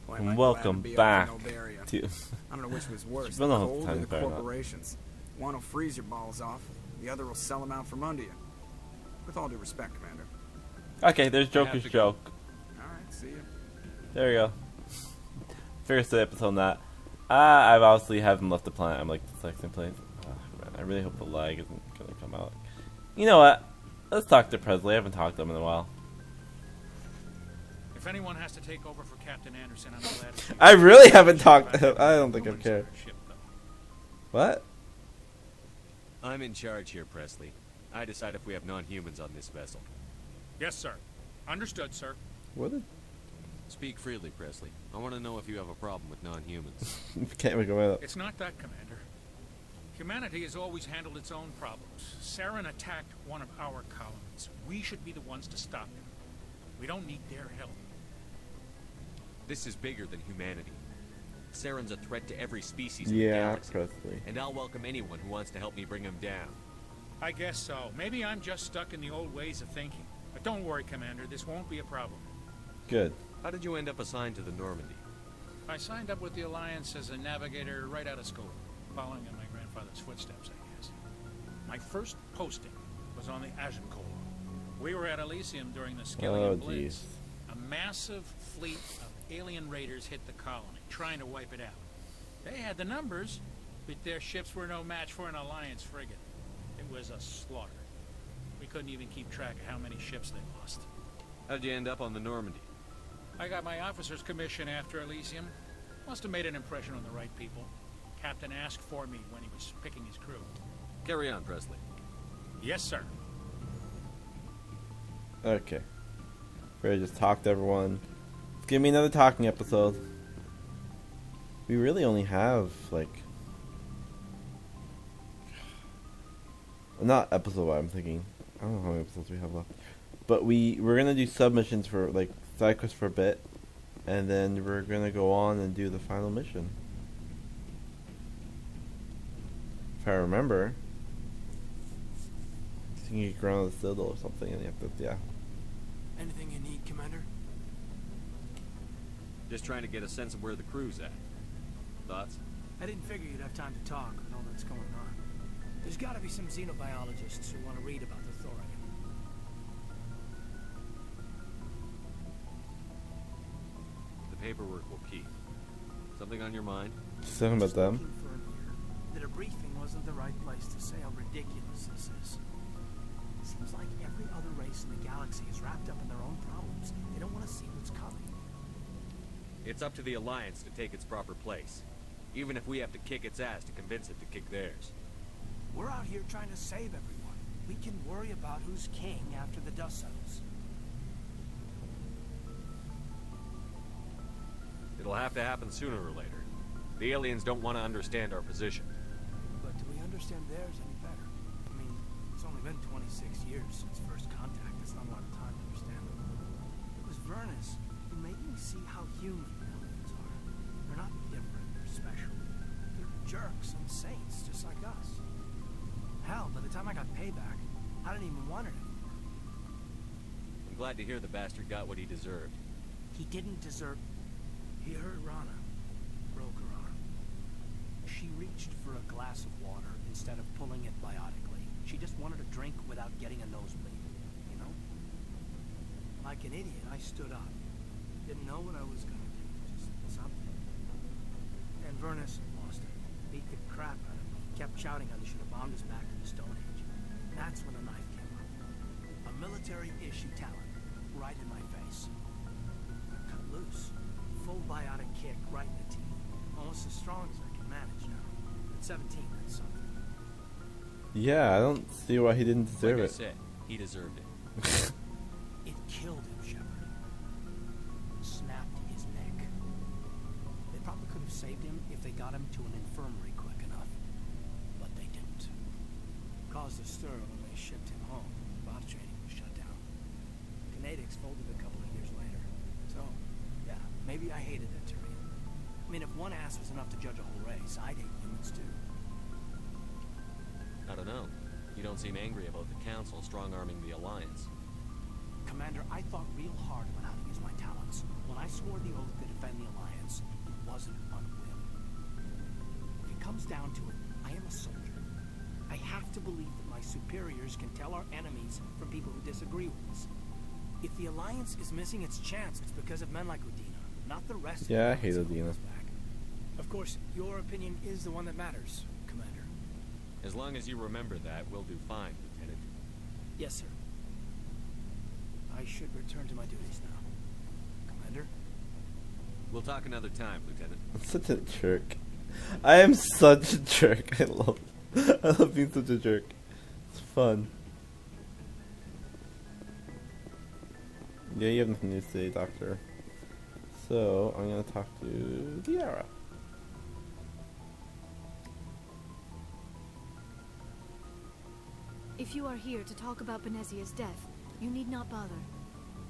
Well, I And might welcome be back up in Novaria. to. I don't know which was worse, It's the been a long cold or time the fair enough. corporations. One will freeze your balls off, the other will sell them out from under you. With all due respect, Commander. Okay, there's Joker's joke. Alright, see ya. There you go. First episode on that. I've obviously haven't left the planet. I'm like the second place. Oh, man, I really hope the lag isn't gonna come out. You know what? Let's talk to Presley. I haven't talked to him in a while. If anyone has to take over for Captain Anderson, I'm glad. I really haven't talked to him. I don't think I've cared. What? I'm in charge here, Presley. I decide if we have non-humans on this vessel. Yes, sir. Understood, sir. What? Speak freely, Presley. I want to know if you have a problem with non-humans. Can't make a way up. It's not that, Commander. Humanity has always handled its own problems. Saren attacked one of our colonies. We should be the ones to stop him. We don't need their help. This is bigger than humanity. Saren's a threat to every species in the Yeah, galaxy. Presley. And I'll welcome anyone who wants to help me bring him down. I guess so. Maybe I'm just stuck in the old ways of thinking. But don't worry, Commander. This won't be a problem. Good. How did you end up assigned to the Normandy? I signed up with the Alliance as a navigator right out of school, following in my grandfather's footsteps, I guess. My first posting was on the Agincourt. We were at Elysium during the Skillian Oh, Blitz. jeez. A massive fleet of alien raiders hit the colony, trying to wipe it out. They had the numbers, but their ships were no match for an Alliance frigate. It was a slaughter. We couldn't even keep track of how many ships they lost. How'd you end up on the Normandy? I got my officer's commission after Elysium. Must have made an impression on the right people. Captain asked for me when he was picking his crew. Carry on, Presley. Yes, sir. Okay. Ready to just talk to everyone. Give me another talking episode. We really only have, like... Not episode, I'm thinking. I don't know how many episodes we have left. But we're gonna do submissions for, like, side quests for a bit. And then we're gonna go on and do the final mission. If I remember. I think you get ground the citadel or something and you have to, yeah. Anything you need, Commander? Just trying to get a sense of where the crew's at. Thoughts? I didn't figure you'd have time to talk with all that's going on. There's gotta be some xenobiologists who want to read about the thorium. The paperwork will keep. Something on your mind? Something about Just them. looking for an ear. The debriefing wasn't the right place to say how ridiculous this is. It seems like every other race in the galaxy is wrapped up in their own problems. They don't want to see what's coming. It's up to the Alliance to take its proper place. Even if we have to kick its ass to convince it to kick theirs. We're out here trying to save everyone. We can worry about who's king after the dust settles. It'll have to happen sooner or later. The aliens don't want to understand our position. But do we understand theirs any better? I mean, it's only been 26 years since first contact. That's not a lot of time to understand them. It was Vernus who made me see how human aliens are. They're not different or special. They're jerks and saints just like us. Hell, by the time I got payback, I didn't even want it anymore. I'm glad to hear the bastard got what he deserved. He didn't deserve... He hurt Rana. Broke her arm. She reached for a glass of water instead of pulling it biotically. She just wanted a drink without getting a nosebleed, you know? Like an idiot, I stood up. Didn't know what I was gonna do, just something. And Vernus lost it. Beat the crap out of me. Kept shouting how they should have bombed us back to the Stone Age. That's when the knife came up. A military-issue talent, right in my face. I cut loose. Full biotic kick right in the teeth. Almost as strong as I can manage now. At 17, that's something. Yeah, I don't see why he didn't deserve Like I it. said, he deserved it. It killed him, Shepard. Snapped his neck. They probably could have saved him if they got him to an infirmary quick enough. But they didn't. Caused a stir when they shipped him home. Bot training was shut down. Canadix folded a couple of years later. So, yeah, maybe I hated that Tyrion. I mean, if one ass was enough to judge a whole race, I'd hate humans too. I don't know. You don't seem angry about the Council strong-arming the Alliance. Commander, I thought real hard about how to use my talents. When I swore the oath to defend the Alliance, wasn't on a whim. If it comes down to it, I am a soldier. I have to believe that my superiors can tell our enemies from people who disagree with us. If the Alliance is missing its chance, it's because of men like Udina, not the rest of the Yeah, I Alliance hate holding Udina. us back. Of course, your opinion is the one that matters, Commander. As long as you remember that, we'll do fine, Lieutenant. Yes, sir. I should return to my duties now. Commander? We'll talk another time, Lieutenant. I'm such a jerk. I am such a jerk. I love being such a jerk. It's fun. Yeah, you have nothing new to say, Doctor. So, I'm gonna talk to Liara. If you are here to talk about Benezia's death, you need not bother.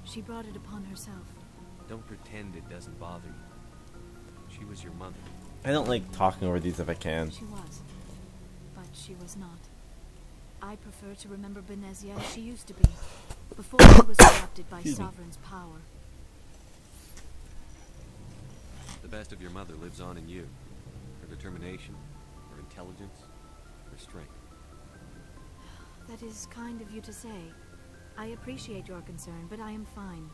She brought it upon herself. Don't pretend it doesn't bother you. She was your mother. I don't like talking over these if I can. She was. But she was not. I prefer to remember Benezia as she used to be, before she was corrupted by Excuse me. Sovereign's power. The best of your mother lives on in you. Her determination, her intelligence, her strength. That is kind of you to say. I appreciate your concern, but I am fine.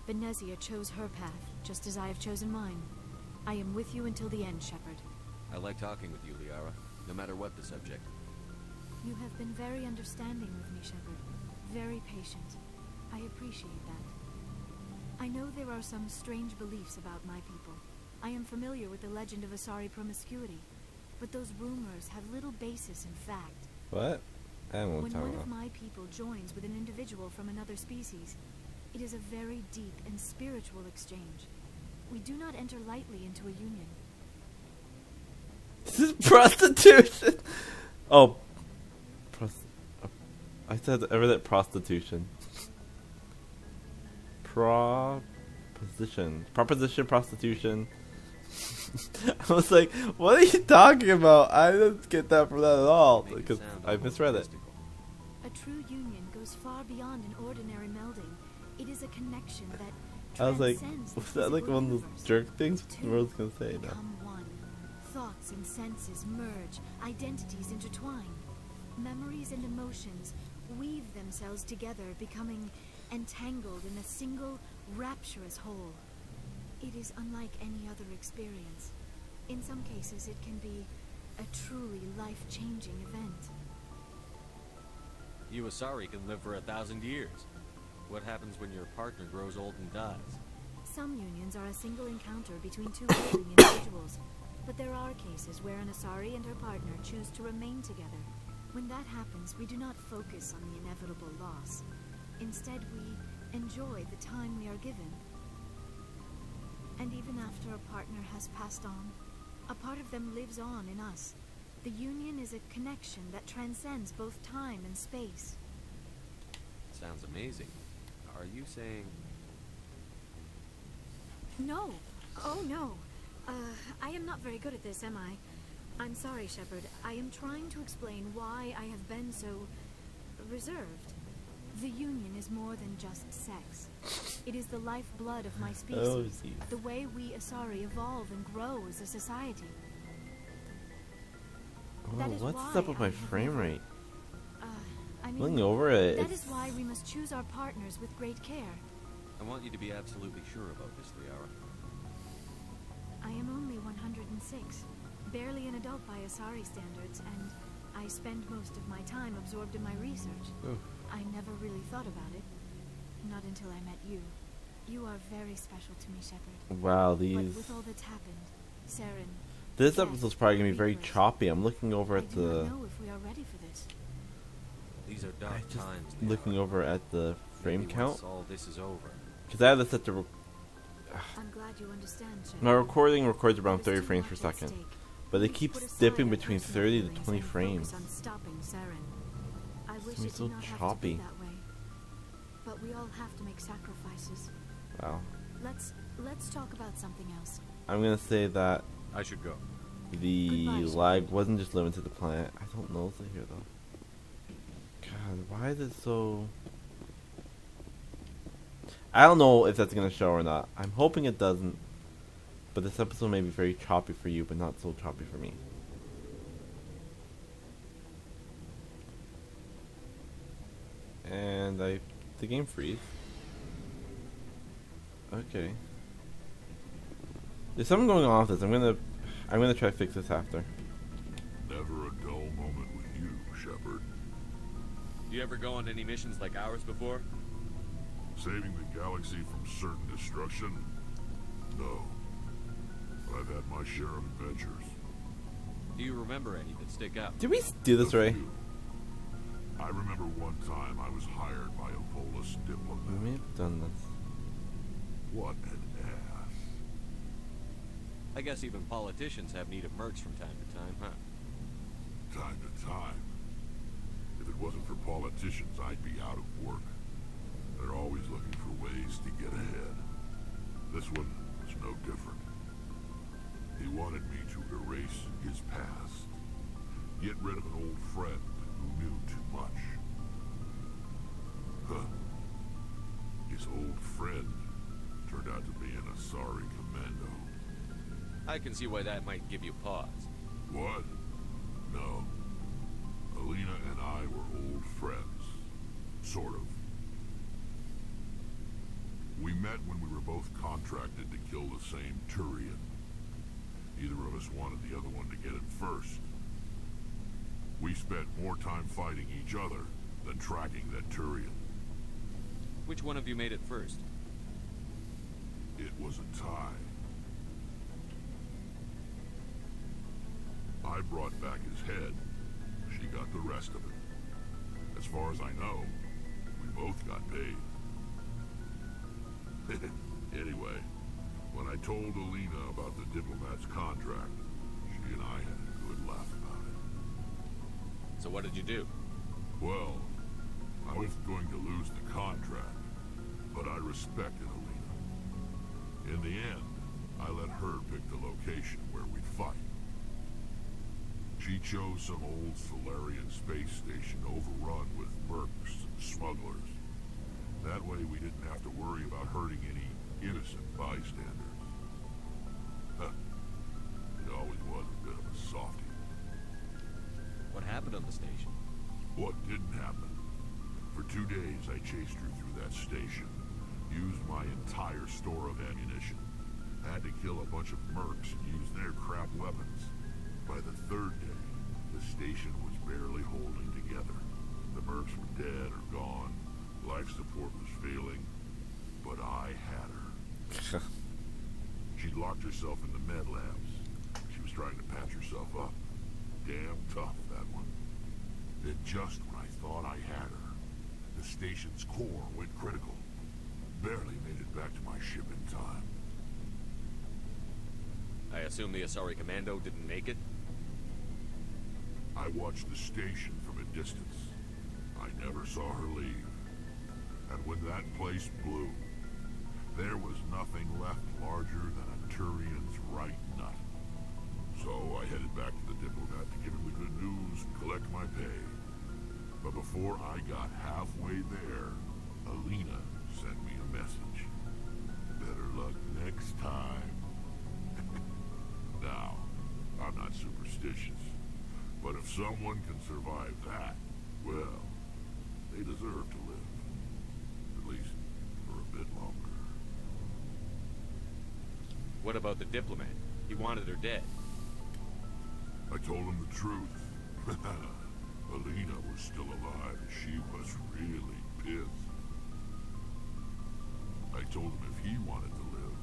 Benezia chose her path, just as I have chosen mine. I am with you until the end, Shepard. I like talking with you, Liara, no matter what the subject. You have been very understanding with me, Shepard. Very patient. I appreciate that. I know there are some strange beliefs about my people. I am familiar with the legend of Asari promiscuity, but those rumors have little basis in fact. What? I don't know what When I'm one talking of about. my people joins with an individual from another species, it is a very deep and spiritual exchange. We do not enter lightly into a union. This is prostitution! Oh. I read it prostitution. Proposition, prostitution. I was like, what are you talking about? I didn't get that from that at all. Made it Because sound I almost misread it. mystical. A true union goes far beyond an ordinary melding. It is a connection that I was like, transcends the was that like physical one of those universe. jerk things The the two world's gonna say now? become one. Thoughts and senses merge, identities intertwine. Memories and emotions weave themselves together, becoming entangled in a single, rapturous whole. It is unlike any other experience. In some cases, it can be a truly life-changing event. You Asari can live for 1,000 years. What happens when your partner grows old and dies? Some unions are a single encounter between two living individuals, but there are cases where an Asari and her partner choose to remain together. When that happens, we do not focus on the inevitable loss. Instead, we enjoy the time we are given. And even after a partner has passed on, a part of them lives on in us. The union is a connection that transcends both time and space. Sounds amazing. Are you saying... No. Oh, no. I am not very good at this, am I? I'm sorry, Shepard. I am trying to explain why I have been so reserved. The union is more than just sex. It is the lifeblood of my species. Oh, geez. The way we Asari evolve and grow as a society. That is What's why up with I my have frame never- rate? I mean, Looking over it, that it's... is why we must choose our partners with great care. I want you to be absolutely sure about this, Liara. I am only 106, barely an adult by Asari standards, and I spend most of my time absorbed in my research. Oof. I never really thought about it. Not until I met you. You are very special to me, Shepard. Wow, But these... with all that's happened, Saren, This Death, episode's probably gonna be very Reapers, choppy. I'm looking over I at do not the... know if we are ready for this. These are I dark just times, looking Liara. over at the frame Maybe count. once all this is over. Because I have this set to... I'm glad you understand, Shepard. My recording records around There is 30 too frames per much at second. stake. But We it need to keeps put aside dipping our between personal 30 to feelings 20 and frames. focus on stopping Saren. I wish gonna be it so did not have to choppy. be that way. But we all have to make sacrifices. Wow. Let's talk about something else. I'm gonna say that I should go. the Goodbye, lag wasn't just limited to the planet. I don't know if I hear though. God, why is it so... I don't know if that's gonna show or not. I'm hoping it doesn't. but this episode may be very choppy for you, but not so choppy for me. And the game freeze. Okay. There's something going on with this. I'm gonna try to fix this after. Never a dull moment with you, Shepard. You ever go on any missions like ours before? Saving the galaxy from certain destruction? No. But I've had my share of adventures. Do you remember any that stick out? Did we do this right? Few. I remember one time I was hired by a Volus We diplomat. may have done this. What an ass. I guess even politicians have need of mercs from time to time, huh? Time to time. If it wasn't for politicians, I'd be out of work. They're always looking for ways to get ahead. This one was no different. He wanted me to erase his past. Get rid of an old friend who knew too much. Huh. His old friend turned out to be an Asari commando. I can see why that might give you pause. What? No. Alina and I were old friends. Sort of. We met when we were both contracted to kill the same Turian. Neither of us wanted the other one to get it first. We spent more time fighting each other than tracking that Turian. Which one of you made it first? It was a tie. I brought back his head. She got the rest of it. As far as I know, we both got paid. Anyway, when I told Alina about the diplomat's contract, she and I had a good laugh about it. So what did you do? Well, I was going to lose the contract, but I respected Alina. In the end, I let her pick the location where we'd fight. She chose some old Solarian space station overrun with mercs and smugglers. That way we didn't have to worry about hurting any innocent bystanders. Huh. It always was a bit of a softie. What happened on the station? What didn't happen? For 2 days I chased her through that station, used my entire store of ammunition, had to kill a bunch of mercs and use their crap weapons. By the 3rd day, the station was barely holding together. The mercs were dead or gone, life support was failing, but I had her. She'd locked herself in the med labs. She was trying to patch herself up. Damn tough, that one. Then just when I thought I had her, the station's core went critical. Barely made it back to my ship in time. I assume the Asari Commando didn't make it? I watched the station from a distance. I never saw her leave. And when that place blew, there was nothing left larger than a Turian's right nut. So I headed back to the diplomat to give him the good news and collect my pay. But before I got halfway there, Alina sent me a message. Better luck next time. Now, I'm not superstitious, but if someone can survive that, well, they deserve to live. At least for a bit longer. What about the diplomat? He wanted her dead. I told him the truth. Alina was still alive and she was really pissed. I told him if he wanted to live,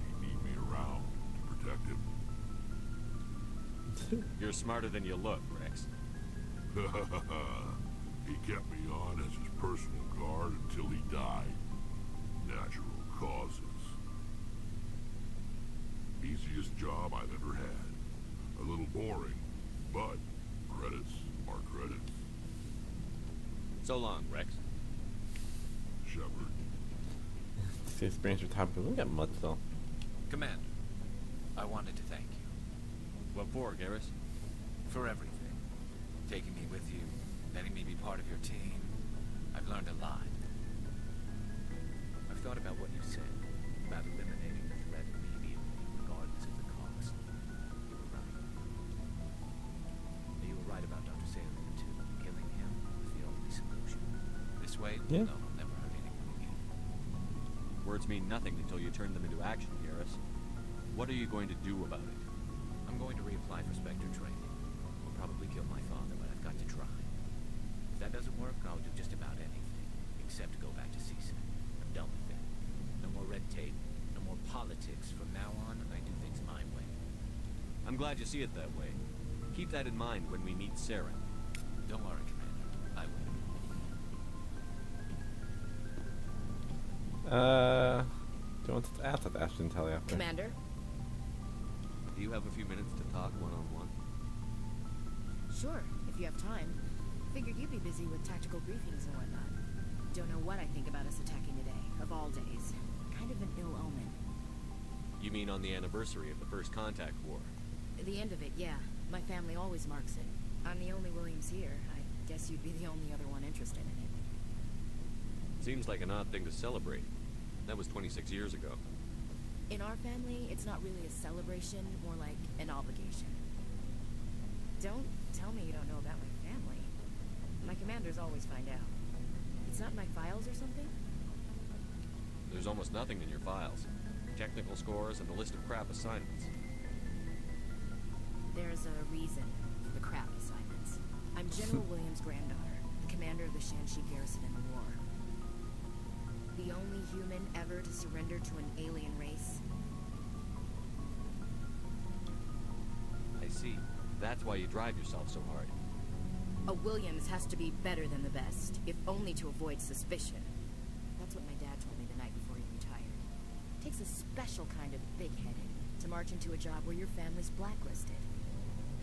he'd need me around to protect him. You're smarter than you look, Rex. He kept me on as his personal guard until he died. Natural causes. Easiest job I've ever had. A little boring, but credits are credits. So long, Rex. Shepard. This experience with top, we don't get much though. Commander, I wanted to thank you What for, Garrus? for everything. Taking me with you, letting me be part of your team. I've learned a lot. I've thought about what you said, about eliminating the threat immediately, regardless Yeah. No, I'll never hurt anyone again. Words mean nothing until you turn them into action, Garrus. What are you going to do about it? I'm going to reapply for Spectre training. I'll probably kill my father, but I've got to try. If that doesn't work, I'll do just about anything, except go back to CSEC. I'm done with it. No more red tape, no more politics. From now on, I do things my way. I'm glad you see it that way. Keep that in mind when we meet Saren. Don't worry, Commander. I will. Do you want to ask that Ashton tell you after? Commander? Do you have a few minutes to talk one-on-one? Sure, if you have time. Figured you'd be busy with tactical briefings and whatnot. Don't know what I think about us attacking today, of all days. Kind of an ill omen. You mean on the anniversary of the First Contact War? The end of it, yeah. My family always marks it. I'm the only Williams here. I guess you'd be the only other one interested in it. Seems like an odd thing to celebrate. That was 26 years ago. In our family, it's not really a celebration, more like an obligation. Don't tell me you don't know about my family. My commanders always find out. It's not in my files or something? There's almost nothing in your files. Technical scores and a list of crap assignments. There's a reason for the crap assignments. I'm General Williams' granddaughter, the commander of the Shanxi garrison in the war. The only human ever to surrender to an alien race. I see. That's why you drive yourself so hard. A Williams has to be better than the best, if only to avoid suspicion. That's what my dad told me the night before he retired. It takes a special kind of big-headed to march into a job where your family's blacklisted.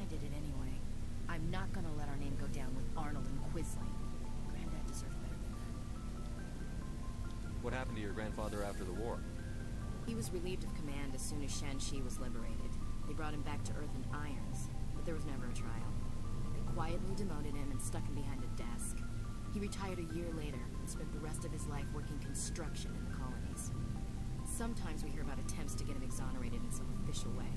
I did it anyway. I'm not gonna let our name go down with Arnold and Quisling. Granddad deserves better than that. What happened to your grandfather after the war? He was relieved of command as soon as Shanxi was liberated. They brought him back to Earth in irons, but there was never a trial. They quietly demoted him and stuck him behind a desk. He retired a year later and spent the rest of his life working construction in the colonies. Sometimes we hear about attempts to get him exonerated in some official way.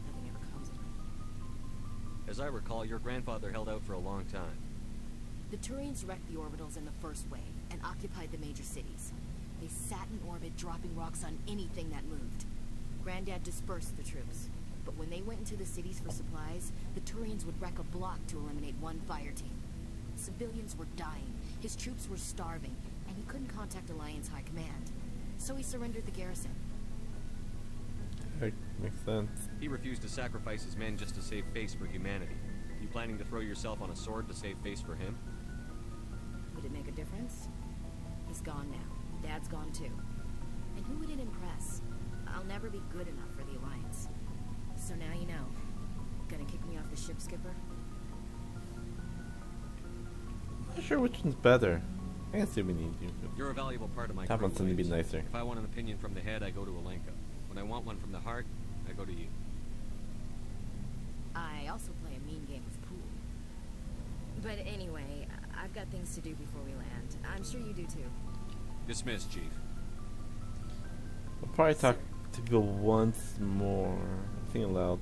Nothing ever comes of it. As I recall, your grandfather held out for a long time. The Turians wrecked the orbitals in the first wave and occupied the major cities. They sat in orbit, dropping rocks on anything that moved. Granddad dispersed the troops, but when they went into the cities for supplies, the Turians would wreck a block to eliminate one fire team. Civilians were dying, his troops were starving, and he couldn't contact Alliance High Command. So he surrendered the garrison. That makes sense. He refused to sacrifice his men just to save face for humanity. You planning to throw yourself on a sword to save face for him? Would it make a difference? He's gone now. Dad's gone too. And who would it impress? I'll never be good enough for the Alliance. So now you know. Gonna kick me off the ship, Skipper? Not sure which one's better. I can see we need you. You're a valuable part of my Top crew, one's gonna be Williams. nicer. If I want an opinion from the head, I go to Alenka. When I want one from the heart, I go to you. I also play a mean game of pool. But anyway, I've got things to do before we land. I'm sure you do too. Dismissed, Chief. I'll probably talk to people once more. Thinking aloud.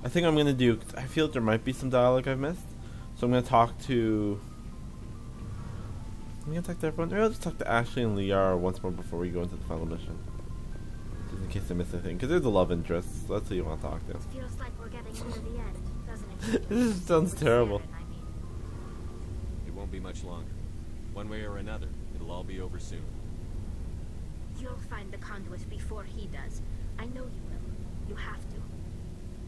I think I'm gonna do. I feel there might be some dialogue I've missed, so I'm gonna talk to. I'm gonna talk to everyone. Or I'll just talk to Ashley and Liara once more before we go into the final mission, just in case I miss anything. Because there's a love interest. So that's who you want to talk to. Feels like we're getting near the end, doesn't it? This sounds With terrible. Saren, I mean. It won't be much longer. One way or another, it'll all be over soon. You'll find the conduit before he does. I know you will. You have to.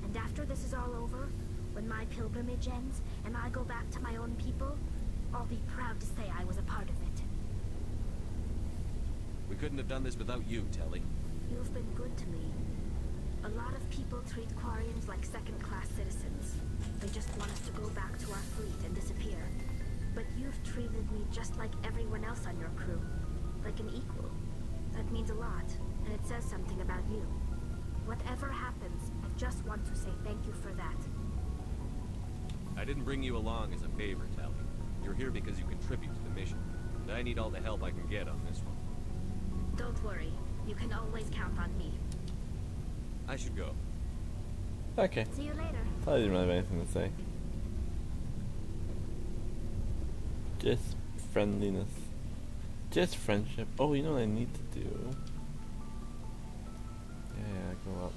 And after this is all over, when my pilgrimage ends and I go back to my own people, I'll be proud to say I was a part of it. We couldn't have done this without you, Telly. You've been good to me. A lot of people treat Quarians like second-class citizens. They just want us to go back to our fleet and disappear. But you've treated me just like everyone else on your crew. Like an equal. That means a lot, and it says something about you. Whatever happens, I just want to say thank you for that. I didn't bring you along as a favor, Telly. You're here because you contribute to the mission, and I need all the help I can get on this one. Don't worry. You can always count on me. I should go. Okay. See you later. I didn't really have anything to say. Just friendliness. Just friendship. Oh, you know what I need to do? Yeah, go up.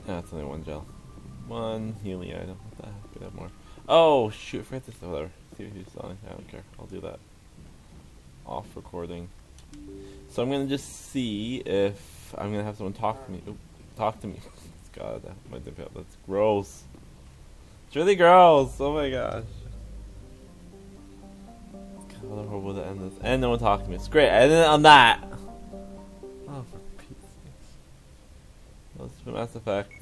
That's only one gel. One healing item. What the heck? We have more. Oh, shoot. I forgot this. Whatever. See what he's selling. I don't care. I'll do that. Off recording. So I'm going to just see if I'm going to have someone talk to me. Oop, talk to me. God, that's gross. It's really gross. Oh my gosh. God, what a horrible way to end this. And no one talked to me. It's great. I ended it on that. Oh, for Pete's sakes. Let's put Mass Effect.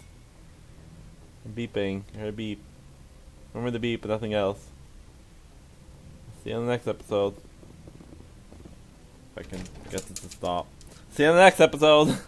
I'm beeping. I heard a beep. Remember the beep, but nothing else. See you on the next episode. If I can get this to stop. See you on the next episode.